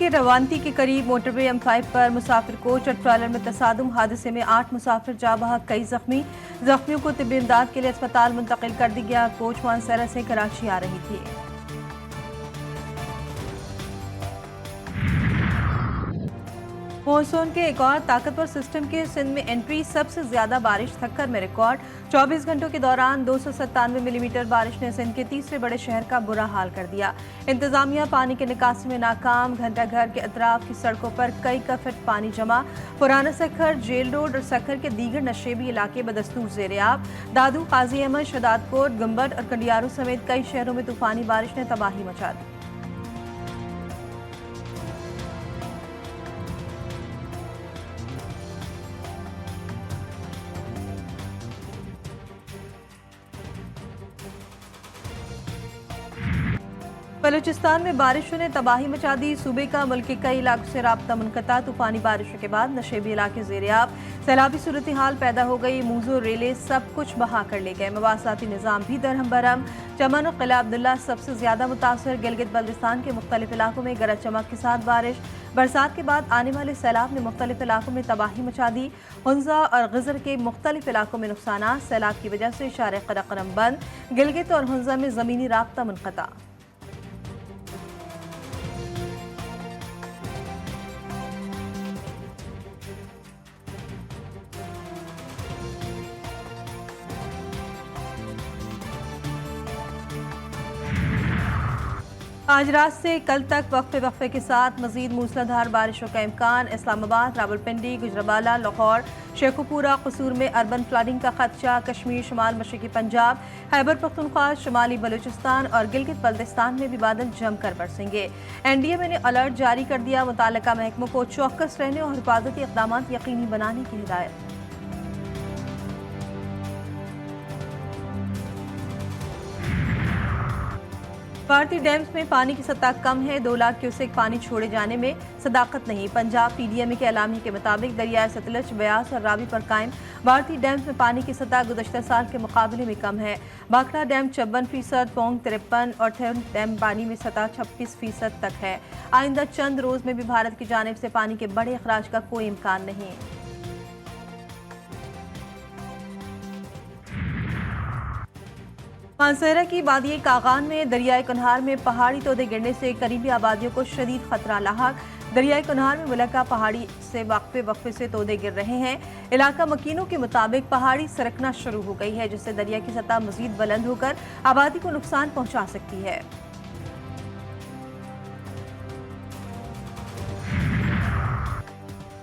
के रवानती के करीब मोटरवे M5 पर मुसाफिर कोच और ट्रेलर में तसादुम। हादसे में 8 मुसाफिर जा बहक, कई जख्मियों को तिब्बी इमदाद के लिए अस्पताल मुंतकिल कर दी गया। कोच मानसरा से कराची आ रही थी। मानसून के एक और ताकतवर सिस्टम के सिंध में एंट्री। सबसे ज्यादा बारिश थक्कर में रिकॉर्ड। 24 घंटों के दौरान 297 मिलीमीटर बारिश ने सिंध के तीसरे बड़े शहर का बुरा हाल कर दिया। इंतजामिया पानी के निकासी में नाकाम। घंटा घर के अतराफ की सड़कों पर कई फीट पानी जमा। पुराना सखर, जेल रोड और सखर के दीगर नशेबी इलाके बदस्तूर ज़ेर-ए-आब। दादू, काजी अहमद, शदादकोट, गुम्बद और कंडियारू समेत कई शहरों में तूफानी बारिश ने तबाही मचा दी। बलूचिस्तान में बारिशों ने तबाही मचा दी। सूबे का मुल्क के कई इलाकों से राब्ता मुनक़ता। तूफानी बारिशों के बाद नशेबी इलाके ज़ेर-ए-आब। सैलाबी सूरत हाल पैदा हो गई। मूजो रेले सब कुछ बहा कर ले गए। मवासाती निज़ाम भी दरहम बरहम। चमन और किला अब्दुल्ला सबसे ज्यादा मुतासर। गिलगित बल्तिस्तान के मुख्तलिफ इलाकों में गरज चमक के साथ बारिश। बरसात के बाद आने वाले सैलाब ने मुख्तलिफ इलाकों में तबाही मचा दी। हुंजा और गजर के मुख्तलिफ इलाकों में नुकसान। सैलाब की वजह से शारे क़रक़रम बंद। गिलगित और हुंजा में ज़मीनी राब्ता मुनक़ता। आज रात से कल तक वक्फे के साथ मजीद मूसलाधार बारिशों का इम्कान। इस्लामाबाद, रावलपिंडी, गुजरावाला, लाहौर, शेखुपुरा, कसूर में अर्बन फ्लडिंग का खदशा। कश्मीर, शुमाल मशरक़ी पंजाब, खैबर पख्तूनख्वा, शुमाली बलूचिस्तान और गिलगित बल्तिस्तान में भी बादल जमकर बरसेंगे। NDMA ने अलर्ट जारी कर दिया। मुताल्लिका महकमों को चौकस रहने और हिफाजती इक़दाम यकीनी बनाने की हिदायत। भारतीय डैम्स में पानी की सतह कम है। 2 लाख क्यूसेक पानी छोड़े जाने में सदाकत नहीं। पंजाब PDMA के एलामी के मुताबिक दरियाए सतलज, ब्यास और रावी पर कायम भारतीय डैम्स में पानी की सतह गुज़श्ता साल के मुकाबले में कम है। भाखड़ा डैम 56%, पोंग 53% और थेउन डैम पानी में सतह 26% तक है। आइंदा चंद रोज में भी भारत की जानिब से पानी के बड़े अखराज का कोई इम्कान नहीं। मानसरा की वादी कागान में दरियाए कुनहार में पहाड़ी तोदे गिरने से करीबी आबादियों को शदीद खतरा लाहक। दरियाए कुनहार में मुलक्का पहाड़ी से वक्फे से तोदे गिर रहे हैं। इलाका मकीनों के मुताबिक पहाड़ी सरकना शुरू हो गई है, जिससे दरिया की सतह मजीद बुलंद होकर आबादी को नुकसान पहुंचा सकती है।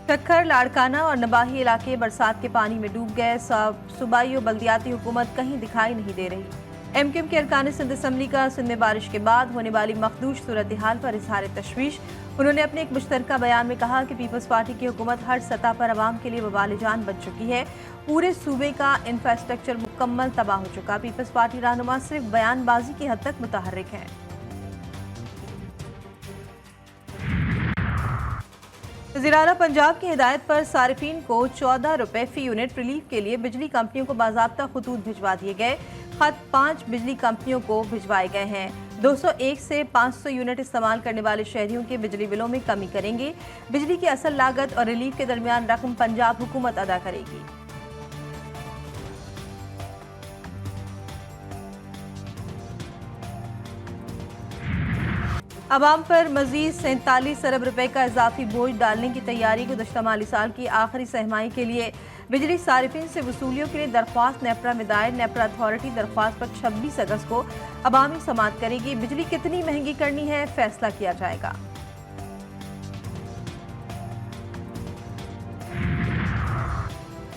सखर, लाड़काना और नबाही इलाके बरसात के पानी में डूब गए। सूबाई और बल्दियाती हुकूमत कहीं दिखाई नहीं दे रही। MKM के अरकान सिंध असम्बली का सिंध में बारिश के बाद होने वाली मखदूश सूरत हाल पर इजहार तशवीश। उन्होंने अपने एक मुश्तरका बयान में कहा कि पीपल्स पार्टी की हुकूमत हर सतह पर अवाम के लिए वबाल जान बन चुकी है। पूरे सूबे का इंफ्रास्ट्रक्चर मुकम्मल तबाह हो चुका। पीपल्स पार्टी रहनुमा सिर्फ बयानबाजी की हद तक मुतहर्रिक है। वज़ीर-ए-आला पंजाब की हिदायत पर सारिफीन को 14 रुपए फी यूनिट रिलीफ के लिए बिजली कंपनियों को बाज़ाब्ता खतूत भिजवा दिए गए। खत 5 बिजली कंपनियों को भिजवाए गए हैं। 201 से 500 यूनिट इस्तेमाल करने वाले शहरियों के बिजली बिलों में कमी करेंगे। बिजली की असल लागत और रिलीफ के दरमियान रकम पंजाब हुकूमत अदा करेगी। अवाम पर मजीद 47 अरब रुपए का इजाफी बोझ डालने की तैयारी। गुज़श्ता माली साल की आखिरी सहमाही के लिए बिजली सारिफिन से वसूलियों के लिए दरख्वास्त नेपरा में दायर। नेपरा अथॉरिटी दरख्वास्त पर 26 अगस्त को अवामी समाअत करेगी। बिजली कितनी महंगी करनी है, फैसला किया जाएगा।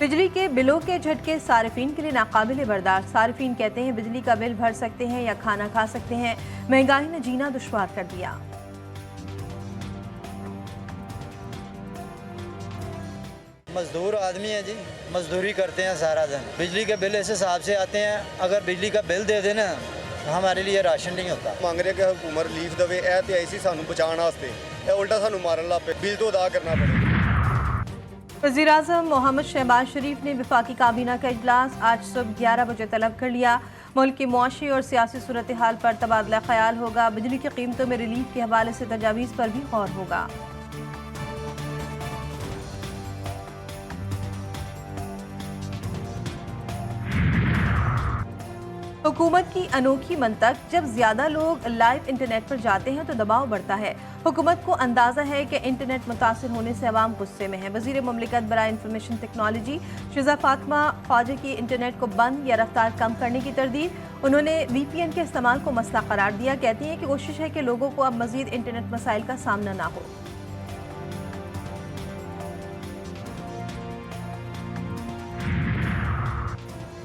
बिजली के बिलों के झटके सारिफीन के लिए नाकाबिले बर्दाश्त। सारिफीन कहते हैं बिजली का बिल भर सकते हैं या खाना खा सकते हैं। महंगाई ने जीना दुश्वार कर दिया। मजदूर आदमी है जी, मजदूरी करते हैं सारा दिन। बिजली के बिल इस हिसाब से आते हैं, अगर बिजली का बिल दे देना हमारे लिए राशन नहीं होता। ਮੰਗ ਰਹੇ ਕਿ हुकूमत रिलीफ देवे। ਇਹ ਤੇ ਆਈ ਸੀ ਸਾਨੂੰ ਬਚਾਉਣ ਵਾਸਤੇ, ਇਹ उल्टा ਸਾਨੂੰ मारन ਲੱਗ ਪਏ। बिल तो अदा करना पड़े। वज़ीर-ए-आज़म मोहम्मद शहबाज शरीफ ने वफाकी काबीना का इजलास आज सुबह 11 बजे तलब कर लिया। मुल्क की मुआशी और सियासी सूरत हाल पर तबादला ख्याल होगा। बिजली की कीमतों में रिलीफ के हवाले से तजावीज़ पर भी गौर होगा। हुकूमत की अनोखी मंतक, जब ज्यादा लोग लाइव इंटरनेट पर जाते हैं तो दबाव बढ़ता है। हुकूमत को अंदाजा है कि इंटरनेट मुतासिर होने से अवाम गुस्से में है। वजीर मुमलिकत बराए इंफॉर्मेशन टेक्नोलॉजी शिजा फातिमा ख्वाजा की इंटरनेट को बंद या रफ्तार कम करने की तरदीद। उन्होंने VPN के इस्तेमाल को मसला करार दिया। कहती हैं कि कोशिश है कि लोगों को अब मजीद इंटरनेट मसाइल का सामना ना हो।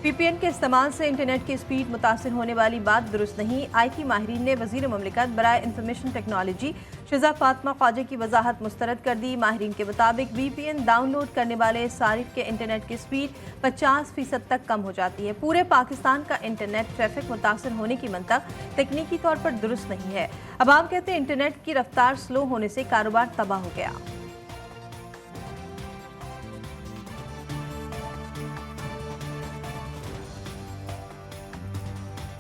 VPN के इस्तेमाल से इंटरनेट की स्पीड मुतासिर होने वाली बात दुरुस्त नहीं। IT माहिरीन ने वजीर मुमलिकत बराए इंफॉर्मेशन टेक्नोलॉजी शिजा फातिमा ख्वाजा की वजाहत मुस्तरद कर दी। माहिरीन के मुताबिक VPN डाउनलोड करने वाले सारिफ के इंटरनेट की स्पीड 50% तक कम हो जाती है। पूरे पाकिस्तान का इंटरनेट ट्रैफिक मुतासिर होने की मंतक तकनीकी तौर पर दुरुस्त नहीं है। अवाम कहते हैं इंटरनेट की रफ्तार स्लो होने से कारोबार तबाह हो गया।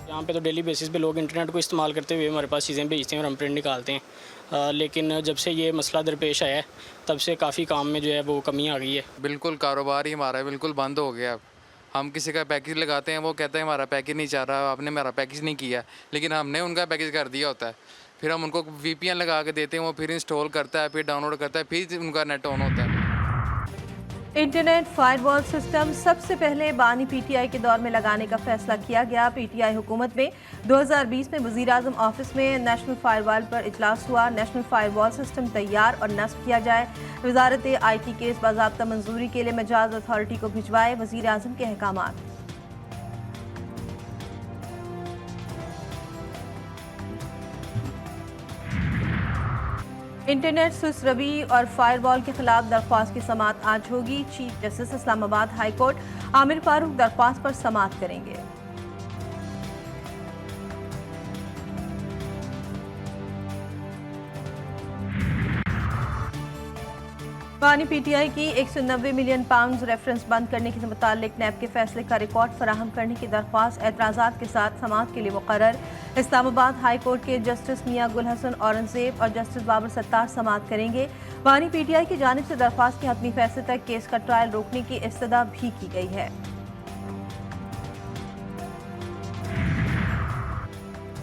यहाँ पे तो डेली बेसिस पे लोग इंटरनेट को इस्तेमाल करते हुए हमारे पास चीज़ें भेजते हैं और हम प्रिंट निकालते हैं। लेकिन जब से ये मसला दरपेश आया है तब से काफ़ी काम में जो है वो कमी आ गई है। बिल्कुल कारोबार ही हमारा बिल्कुल बंद हो गया। अब हम किसी का पैकेज लगाते हैं, वो कहते हैं हमारा पैकेज नहीं चाह रहा, आपने हमारा पैकेज नहीं किया, लेकिन हमने उनका पैकेज कर दिया होता है। फिर हम उनको VPN लगा के देते हैं, वो फिर इंस्टॉल करता है, फिर डाउनलोड करता है, फिर उनका नेट ऑन होता है। इंटरनेट फायरवॉल सिस्टम सबसे पहले बानी PTI के दौर में लगाने का फैसला किया गया। PTI हुकूमत में 2020 में वज़ीर आज़म ऑफिस में नेशनल फायरवॉल पर इजलास हुआ। नेशनल फायरवॉल सिस्टम तैयार और नस्ब किया जाए। वजारत IT के इस बाज़ाब्ता मंजूरी के लिए मजाज अथॉरिटी को भिजवाए। वज़ीर आज़म के अहकामात। इंटरनेट सुस रवि और फायरवॉल के खिलाफ दरख्वास्त की समाअत आज होगी। Chief justice Islamabad high court Aamir Farooq दरख्वास्त पर समाअत करेंगे। बानी PTI की 190 मिलियन पाउंड रेफरेंस बंद करने के मुतालिक नैब के फैसले का रिकॉर्ड फराहम करने की दरख्वास्त एतराज़ात के साथ समाअत के लिए मुकर्रर। इस्लामाबाद हाई कोर्ट के जस्टिस मियां गुल हसन औरंगजेब और जस्टिस बाबर सत्तार समाअत करेंगे। बानी PTI की जानिब से दरख्वास्त के हतमी फैसले तक केस का ट्रायल रोकने की इस्तदा भी की गई है।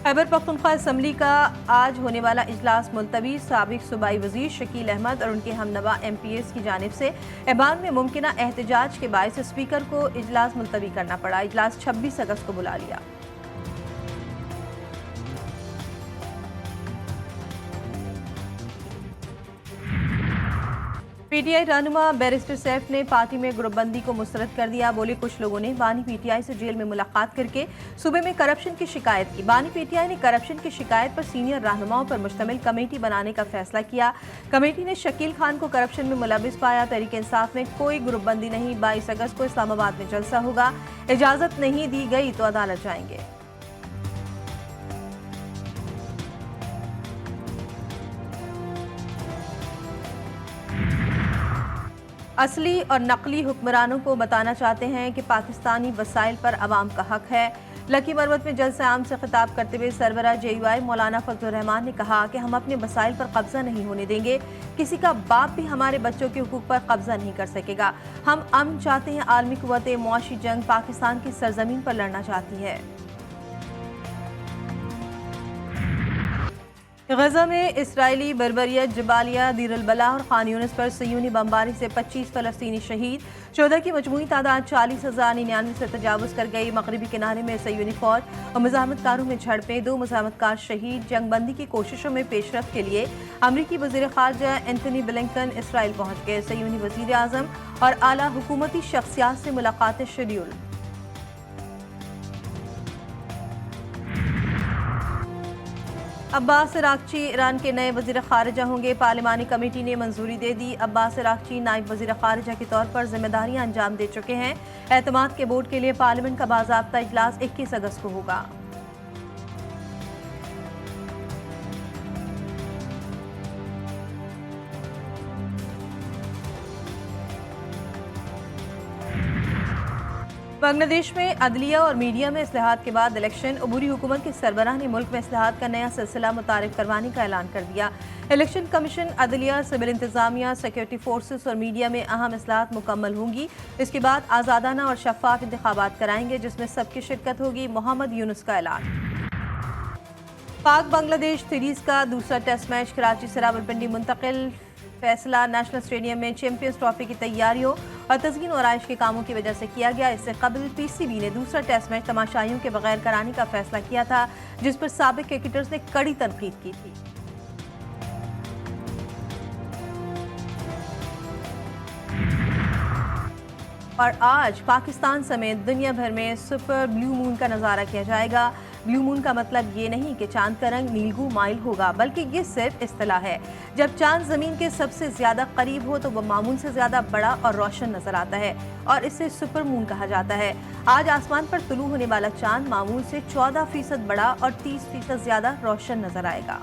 खैबर पख्तूनख्वा असम्बली का आज होने वाला इजलास मुलतवी। साबिक सूबाई वजीर शकील अहमद और उनके हमनवा MPs की जानिब से ऐवान में मुमकिना एहतजाज के बायस स्पीकर को इजलास मुलतवी करना पड़ा। इजलास 26 अगस्त को बुला लिया। PTI रहनुमा बैरिस्टर सैफ ने पार्टी में ग्रुपबंदी को मुस्तरद कर दिया। बोले कुछ लोगों ने बानी PTI से जेल में मुलाकात करके सूबे में करप्शन की शिकायत की। बानी PTI ने करप्शन की शिकायत पर सीनियर रहनुमाओं पर मुश्तमिल कमेटी बनाने का फैसला किया। कमेटी ने शकील खान को करप्शन में मुलविस पाया। तहरीक इंसाफ में कोई ग्रुपबंदी नहीं। 22 अगस्त को इस्लामाबाद में जलसा होगा। इजाजत नहीं दी गई तो अदालत जाएंगे। असली और नकली हुक्मरानों को बताना चाहते हैं कि पाकिस्तानी वसाइल पर अवाम का हक है। लकी मरवत में जलसा आम से खिताब करते हुए सरबराह JUI मौलाना फजलुर रहमान ने कहा कि हम अपने वसाइल पर कब्जा नहीं होने देंगे। किसी का बाप भी हमारे बच्चों के हुकूक पर कब्जा नहीं कर सकेगा। हम अमन चाहते हैं। आलमी कुव्वतें मुआशी जंग पाकिस्तान की सरजमीन पर लड़ना चाहती है। गजा में इसराइली बर्बरियत जबालिया दीर अल बला और खान यूनिस पर सयूनी बमबारी से 25 फलस्तीनी शहीद। 14 की मजमूई तादाद 40,099 से तजावुज़ कर गई। मगरबी किनारे में सयूनी फौज और मुजाहमतकारों में झड़पें। 2 मुजाहमतकार शहीद। जंगबंदी की कोशिशों में पेशरफ के लिए अमरीकी वज़ीर ख़ारजा एंथनी ब्लिंकन इसराइल पहुँच गए। सयूनी वज़ीर आज़म और आला हुकूमती शख्सियात से मुलाकातें शेड्यूल। अब्बास इराक़ची ईरान के नए वज़ीर ख़ारिजा होंगे। पार्लिमानी कमेटी ने मंजूरी दे दी। अब्बास इराक़ची नायब वज़ीर ख़ारिजा के तौर पर जिम्मेदारियां अंजाम दे चुके हैं। एतमाद के वोट के लिए पार्लियामेंट का बाज़ाब्ता इजलास 21 अगस्त को होगा। बांग्लादेश में अदलिया और मीडिया में इस्लाहात के बाद इलेक्शन अबूरी हुकूमत के सरबराह ने मुल्क में इस्लाहात का नया सिलसिला मुतारिफ करवाने का ऐलान कर दिया। इलेक्शन कमीशन, अदलिया, सिविल इंतजामिया, सिक्योरिटी फोर्सेस और मीडिया में अहम इस्लाहात मुकम्मल होंगी। इसके बाद आज़ादाना और शफाफ इंतखाबात कराएंगे जिसमें सबकी शिरकत होगी। मोहम्मद यूनुस का ऐलान। पाक बांग्लादेश सीरीज का दूसरा टेस्ट मैच कराची से रावलपिंडी मुंतकिल। फैसला नेशनल स्टेडियम में चैंपियंस ट्रॉफी की तैयारियों और तज़कीन और आइश के कामों की वजह से किया गया। इससे कबल पीसीबी ने दूसरा टेस्ट मैच तमाशाइयों के बगैर कराने का फैसला किया था, जिस पर साबिक क्रिकेटर्स ने कड़ी तनकीद की थी। और आज पाकिस्तान समेत दुनिया भर में सुपर ब्लू मून का नज़ारा किया जाएगा। ब्लू मून का मतलब ये नहीं कि चांद का रंग नीलगू माइल होगा, बल्कि ये सिर्फ इस्तिलाह है। जब चांद ज़मीन के सबसे ज़्यादा करीब हो तो वह मामूल से ज़्यादा बड़ा और रोशन नज़र आता है और इसे सुपर मून कहा जाता है। आज आसमान पर तुलू होने वाला चांद मामूल से 14% बड़ा और 30% ज़्यादा रोशन नज़र आएगा।